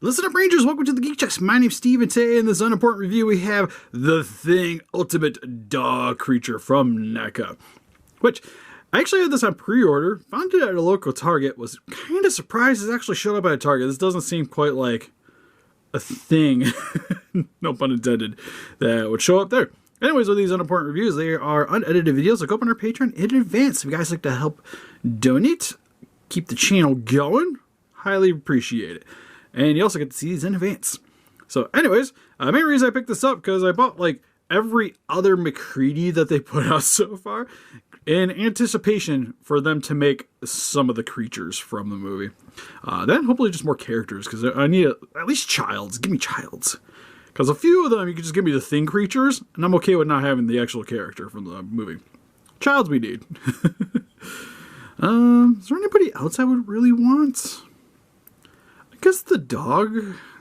Listen up, Rangers. Welcome to the Geek Checks. My name's Steve, and today in this unimportant review, we have The Thing Ultimate Dog Creature from NECA, which I actually had this on pre-order, found it at a local Target, was kind of surprised it actually showed up at a Target. This doesn't seem quite like a thing, no pun intended, that would show up there. Anyways, with these unimportant reviews, they are unedited videos that go up on our Patreon in advance. If you guys like to help donate, keep the channel going, highly appreciate it. And you also get to see these in advance. So anyways, the main reason I picked this up because I bought like every other McCready that they put out so far in anticipation for them to make some of the creatures from the movie. Then hopefully just more characters because I need at least Childs. Give me Childs. Because a few of them you can just give me the Thing creatures and I'm okay with not having the actual character from the movie. Childs we need. Is there anybody else I would really want? I guess the dog,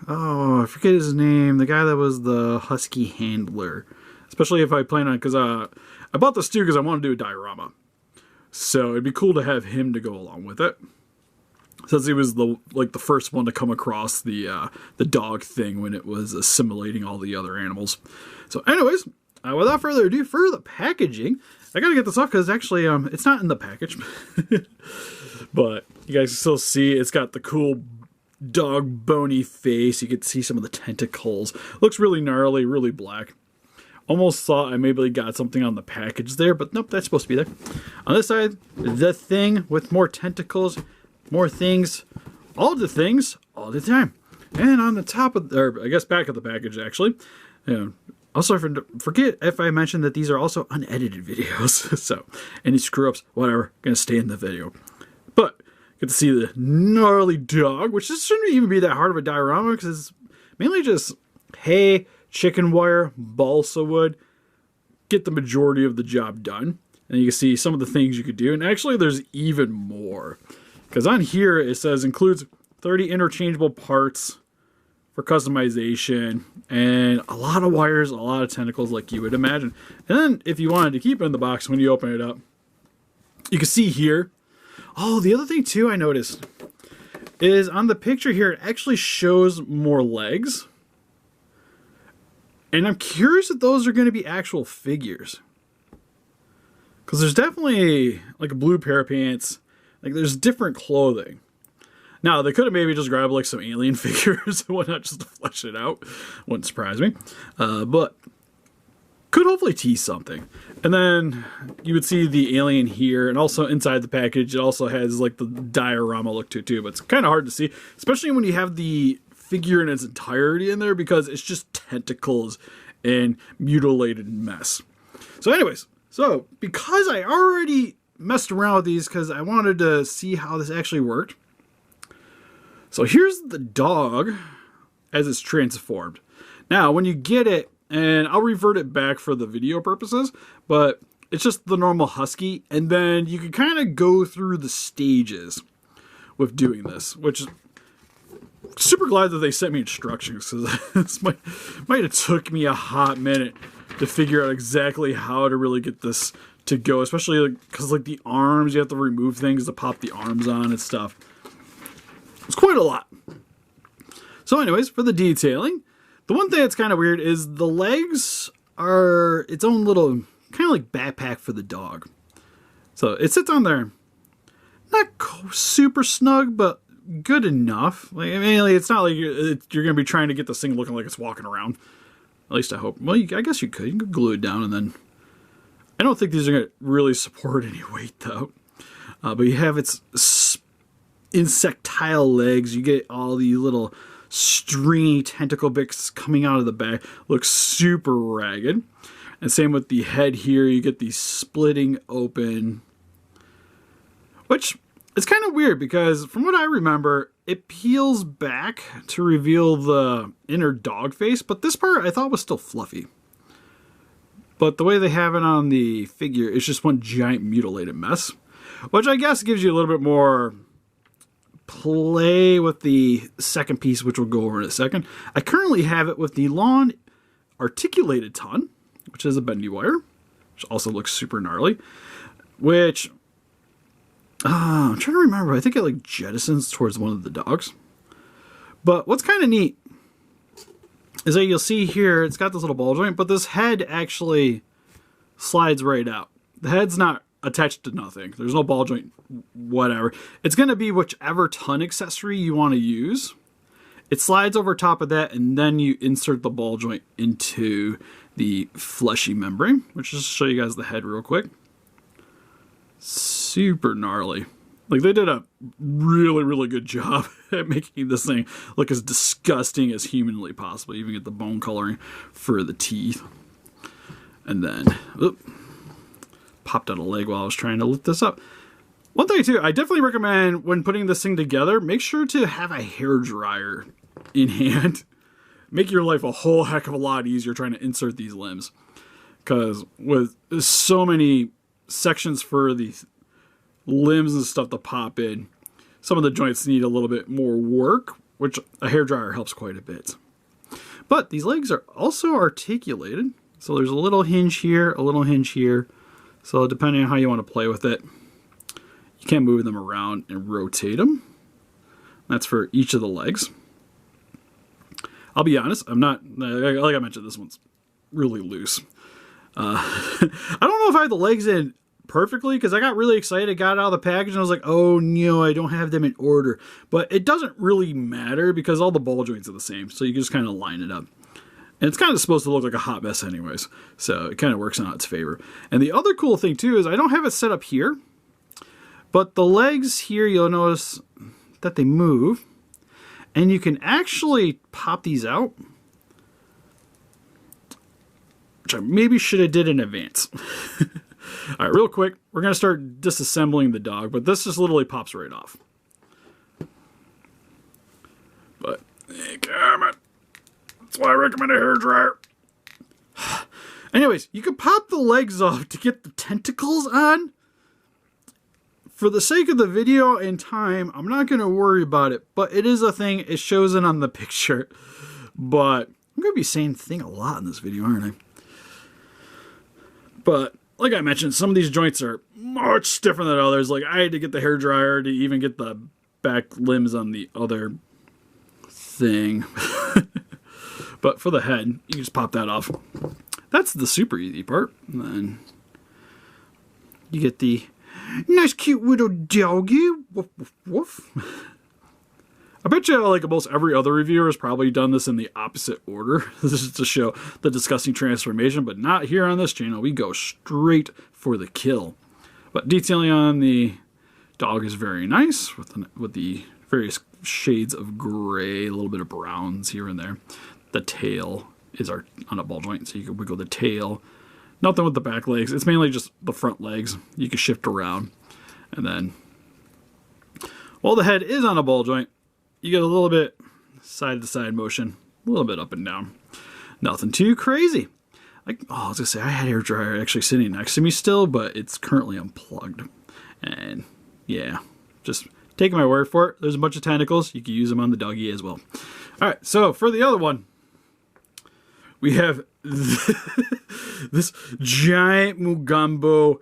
I forget his name, the guy that was the husky handler. Especially if I plan on, because I bought this too because I want to do a diorama. So it'd be cool to have him to go along with it. Since he was the first one to come across the dog thing when it was assimilating all the other animals. So anyways, without further ado, for the packaging, I gotta get this off because actually it's not in the package. But you guys can still see it's got the cool dog bony face. You can see some of the tentacles. Looks really gnarly, really black. Almost thought I maybe got something on the package there, but nope, that's supposed to be there. On this side, the Thing with more tentacles, more things, all the things, all the time. And on the top of, or I guess back of the package actually, also forget if I mentioned that these are also unedited videos. So any screw ups, whatever, gonna stay in the video. But get to see the gnarly dog, which shouldn't even be that hard of a diorama because it's mainly just hay, chicken wire, balsa wood. Get the majority of the job done. And you can see some of the things you could do. And actually there's even more. Because on here it says includes 30 interchangeable parts for customization. And a lot of wires, a lot of tentacles like you would imagine. And then if you wanted to keep it in the box when you open it up, you can see here. Oh, the other thing too I noticed is on the picture here, it actually shows more legs. And I'm curious if those are going to be actual figures. Because there's definitely like a blue pair of pants. Like there's different clothing. Now, they could have maybe just grabbed like some alien figures and whatnot just to flesh it out. Wouldn't surprise me. But could hopefully tease something. And then you would see the alien here, and also inside the package it also has like the diorama look to it too, but it's kind of hard to see, especially when you have the figure in its entirety in there because it's just tentacles and mutilated mess. So anyways, so because I already messed around with these because I wanted to see how this actually worked. So here's the dog as it's transformed. Now when you get it, and I'll revert it back for the video purposes, but it's just the normal husky. And then you can kind of go through the stages with doing this, which is super glad that they sent me instructions because this might have took me a hot minute to figure out exactly how to really get this to go, especially because like the arms, you have to remove things to pop the arms on and stuff. It's quite a lot. So anyways, for the detailing, the one thing that's kind of weird is the legs are its own little kind of like backpack for the dog. So it sits on there, not super snug, but good enough. Like, I mean, like, it's not like you're going to be trying to get this thing looking like it's walking around. At least I hope. Well, I guess you could. You could glue it down and then... I don't think these are going to really support any weight though. But you have its insectile legs. You get all the little stringy tentacle bits coming out of the back. Looks super ragged. And same with the head here. You get these splitting open. Which is kind of weird because from what I remember, it peels back to reveal the inner dog face. But this part I thought was still fluffy. But the way they have it on the figure is just one giant mutilated mess. Which I guess gives you a little bit more play with the second piece, which we'll go over in a second. I currently have it with the lawn articulated ton, which is a bendy wire, which also looks super gnarly. Which, I'm trying to remember, I think it like jettisons towards one of the dogs. But what's kind of neat is that you'll see here, it's got this little ball joint, but this head actually slides right out. The head's not attached to nothing. There's no ball joint, whatever. It's going to be whichever ton accessory you want to use. It slides over top of that, and then you insert the ball joint into the fleshy membrane, which is just show you guys the head real quick. Super gnarly. Like, they did a really, really good job at making this thing look as disgusting as humanly possible. You even get the bone coloring for the teeth. And then, popped out a leg while I was trying to lift this up. One thing too, I definitely recommend when putting this thing together, make sure to have a hair dryer in hand. Make your life a whole heck of a lot easier trying to insert these limbs. Because with so many sections for the limbs and stuff to pop in, some of the joints need a little bit more work, which a hairdryer helps quite a bit. But these legs are also articulated. So there's a little hinge here, a little hinge here. So depending on how you want to play with it, you can move them around and rotate them. That's for each of the legs. I'll be honest, I'm not, like I mentioned, this one's really loose. I don't know if I have the legs in perfectly because I got really excited, got it out of the package, and I was like, oh no, I don't have them in order. But it doesn't really matter because all the ball joints are the same, so you can just kind of line it up. And it's kind of supposed to look like a hot mess anyways, so it kind of works in its favor. And the other cool thing too is I don't have it set up here, but the legs here, you'll notice that they move, and you can actually pop these out, which I maybe should have did in advance. All right, real quick, we're going to start disassembling the dog, but this just literally pops right off. But, hey, come on. That's why I recommend a hairdryer. Anyways, you can pop the legs off to get the tentacles on. For the sake of the video and time, I'm not going to worry about it, but it is a thing. It shows it on the picture. But I'm going to be saying thing a lot in this video, aren't I? But like I mentioned, some of these joints are much different than others. Like, I had to get the hairdryer to even get the back limbs on the other thing. But for the head, you can just pop that off. That's the super easy part. And then you get the nice cute little doggy. Woof, woof, woof. I bet you like almost every other reviewer has probably done this in the opposite order. This is to show the disgusting transformation, but not here on this channel. We go straight for the kill. But detailing on the dog is very nice with the various shades of gray, a little bit of browns here and there. The tail is on a ball joint, so you can wiggle the tail. Nothing with the back legs. It's mainly just the front legs. You can shift around. And then, while the head is on a ball joint, you get a little bit side-to-side motion, a little bit up and down. Nothing too crazy. Like, oh, I was going to say, I had a hairdryer actually sitting next to me still, but it's currently unplugged. And, yeah, just taking my word for it. There's a bunch of tentacles. You can use them on the doggy as well. All right, so for the other one, we have this giant Mugambo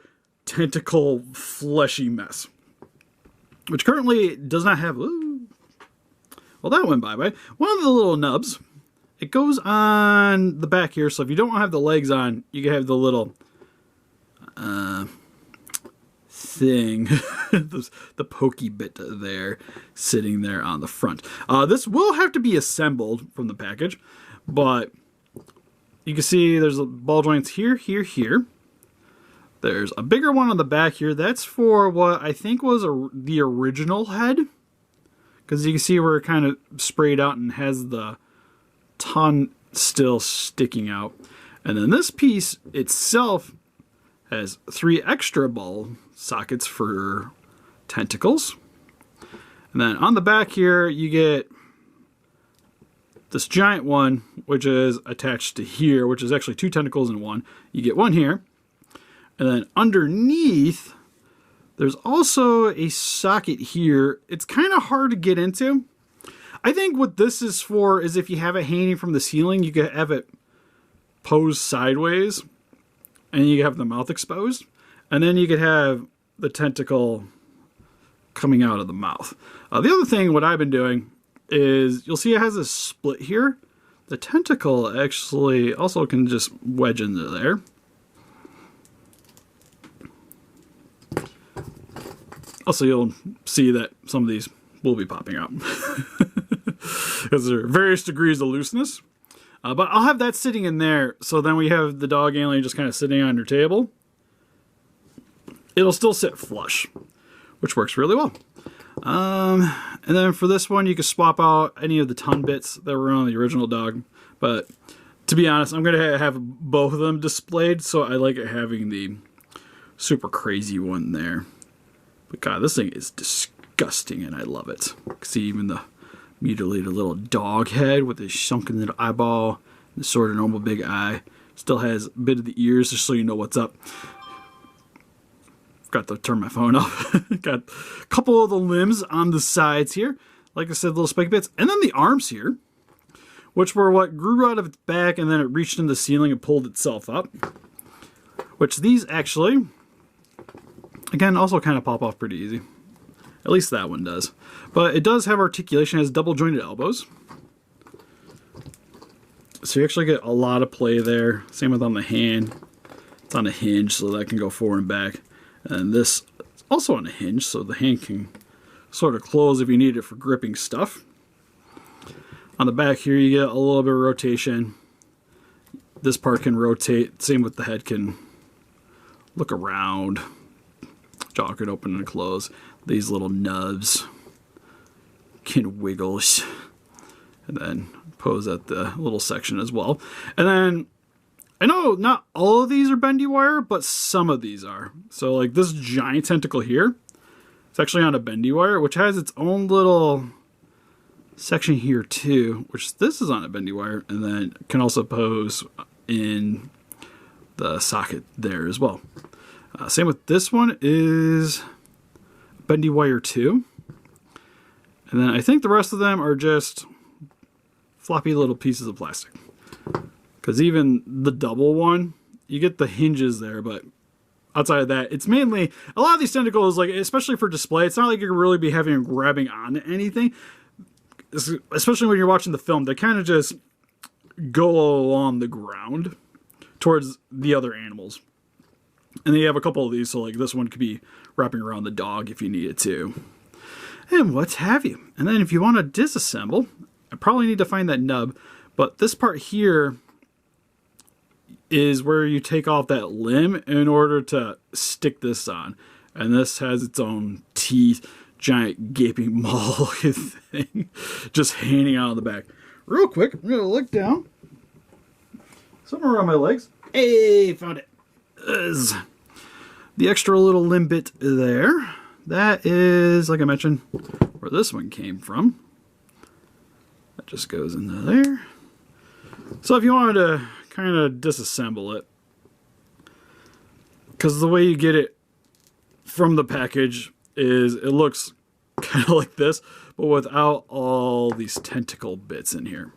tentacle fleshy mess, which currently does not have... Ooh, well, that went bye-bye. One of the little nubs, it goes on the back here, so if you don't have the legs on, you can have the little thing, the pokey bit there, sitting there on the front. This will have to be assembled from the package, but you can see there's ball joints here, here, here. There's a bigger one on the back here. That's for what I think was the original head, because you can see where it kind of sprayed out and has the ton still sticking out. And then this piece itself has 3 extra ball sockets for tentacles. And then on the back here, you get this giant one, which is attached to here, which is actually 2 tentacles in one. You get one here. And then underneath, there's also a socket here. It's kind of hard to get into. I think what this is for is if you have it hanging from the ceiling, you can have it posed sideways, and you have the mouth exposed. And then you could have the tentacle coming out of the mouth. The other thing, what I've been doing, is you'll see it has a split here. The tentacle actually also can just wedge into there. Also, you'll see that some of these will be popping out because there are various degrees of looseness. But I'll have that sitting in there, so then we have the dog alien just kind of sitting on your table. It'll still sit flush, which works really well. And then for this one, you can swap out any of the ton bits that were on the original dog. But to be honest, I'm going to have both of them displayed, so I like it having the super crazy one there. But God, this thing is disgusting, and I love it. See even the mutilated little dog head with his sunken little eyeball, the sort of normal big eye. Still has a bit of the ears, just so you know what's up. Forgot to turn my phone off. Got a couple of the limbs on the sides here. Like I said, little spike bits. And then the arms here, which were what grew out of its back, and then it reached in the ceiling and pulled itself up. Which these actually, again, also kind of pop off pretty easy. At least that one does. But it does have articulation. It has double jointed elbows. So you actually get a lot of play there. Same with on the hand. It's on a hinge, so that can go forward and back. And this is also on a hinge, so the hand can sort of close if you need it for gripping stuff. On the back here, you get a little bit of rotation. This part can rotate. Same with the head, can look around. Jaw can open and close. These little nubs can wiggle. And then pose at the little section as well. And then, I know not all of these are bendy wire, but some of these are. So like this giant tentacle here, it's actually on a bendy wire, which has its own little section here too, which this is on a bendy wire, and then can also pose in the socket there as well. Same with this one is bendy wire too. And then I think the rest of them are just floppy little pieces of plastic. Because even the double one, you get the hinges there, but outside of that, it's mainly, a lot of these tentacles, like especially for display, it's not like you can really be having grabbing onto anything. Especially when you're watching the film, they kind of just go along the ground towards the other animals. And then you have a couple of these, so like this one could be wrapping around the dog if you need it to. And what have you. And then if you want to disassemble, I probably need to find that nub, but this part here is where you take off that limb in order to stick this on. And this has its own teeth, giant gaping maw thing just hanging out on the back. Real quick, I'm going to look down. Somewhere around my legs. Hey, found it. Is the extra little limb bit there. That is, like I mentioned, where this one came from. That just goes into there. So if you wanted to kind of disassemble it, because the way you get it from the package is it looks kind of like this, but without all these tentacle bits in here.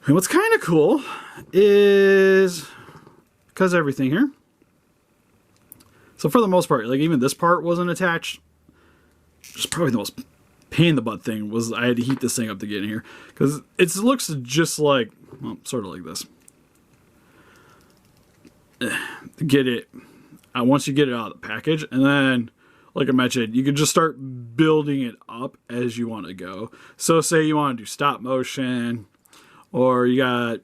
And what's kind of cool is because everything here. So for the most part, like even this part wasn't attached. Just probably the most pain in the butt thing was I had to heat this thing up to get in here, because it looks just like, well, sort of like this. To get it, once you get it out of the package, and then, like I mentioned, you can just start building it up as you want to go. So say you want to do stop motion, or you got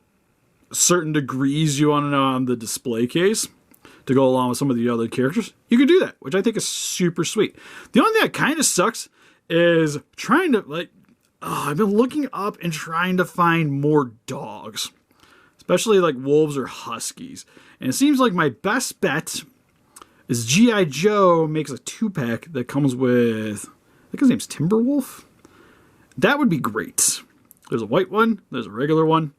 certain degrees you want to know on the display case to go along with some of the other characters, you can do that, which I think is super sweet. The only thing that kind of sucks is trying to, like, I've been looking up and trying to find more dogs, especially like wolves or huskies. And it seems like my best bet is G.I. Joe makes a 2-pack that comes with, I think his name's Timberwolf. That would be great. There's a white one, there's a regular one,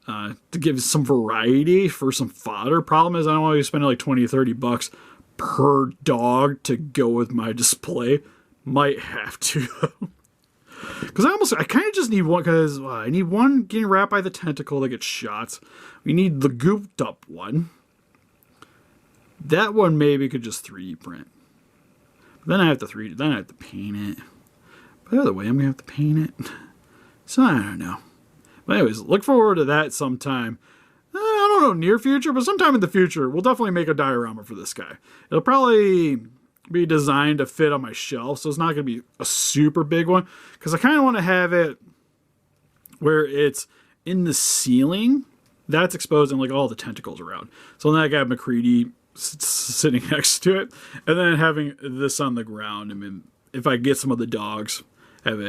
to give some variety for some fodder. Problem is I don't want to be spending like 20 or 30 bucks per dog to go with my display. Might have to, because I kind of just need one, because I need one getting wrapped by the tentacle that gets shot. We need the gooped up one. That one maybe could just 3D print. But then I have to paint it. By the other way, I'm going to have to paint it. So I don't know. But anyways, look forward to that sometime. I don't know, near future, but sometime in the future, we'll definitely make a diorama for this guy. It'll probably be designed to fit on my shelf, so it's not going to be a super big one, because I kind of want to have it where it's in the ceiling. That's exposing like all the tentacles around. So then I got McCready sitting next to it, and then having this on the ground. I mean, if I get some of the dogs, have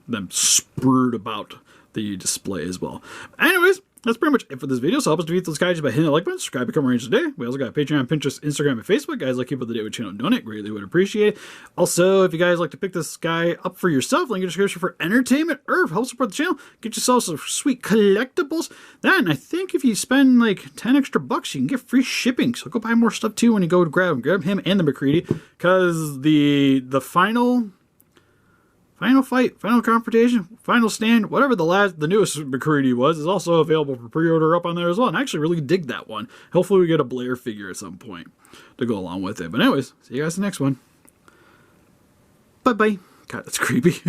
them sprued about the display as well. Anyways, that's pretty much it for this video. So help us defeat those guys by hitting the like button, subscribe, become a ranger today. We also got Patreon, Pinterest, Instagram, and Facebook. Guys, like keep up to date with channel donate. Greatly would appreciate it. Also, if you guys like to pick this guy up for yourself, link in the description for entertainment or help support the channel. Get yourself some sweet collectibles. Then I think if you spend like 10 extra bucks, you can get free shipping. So go buy more stuff too when you go to grab him and the McCready, because the final fight, final confrontation, final stand, whatever the newest McCready was, is also available for pre-order up on there as well. And I actually really dig that one. Hopefully we get a Blair figure at some point to go along with it. But anyways, see you guys in the next one. Bye-bye. God, that's creepy.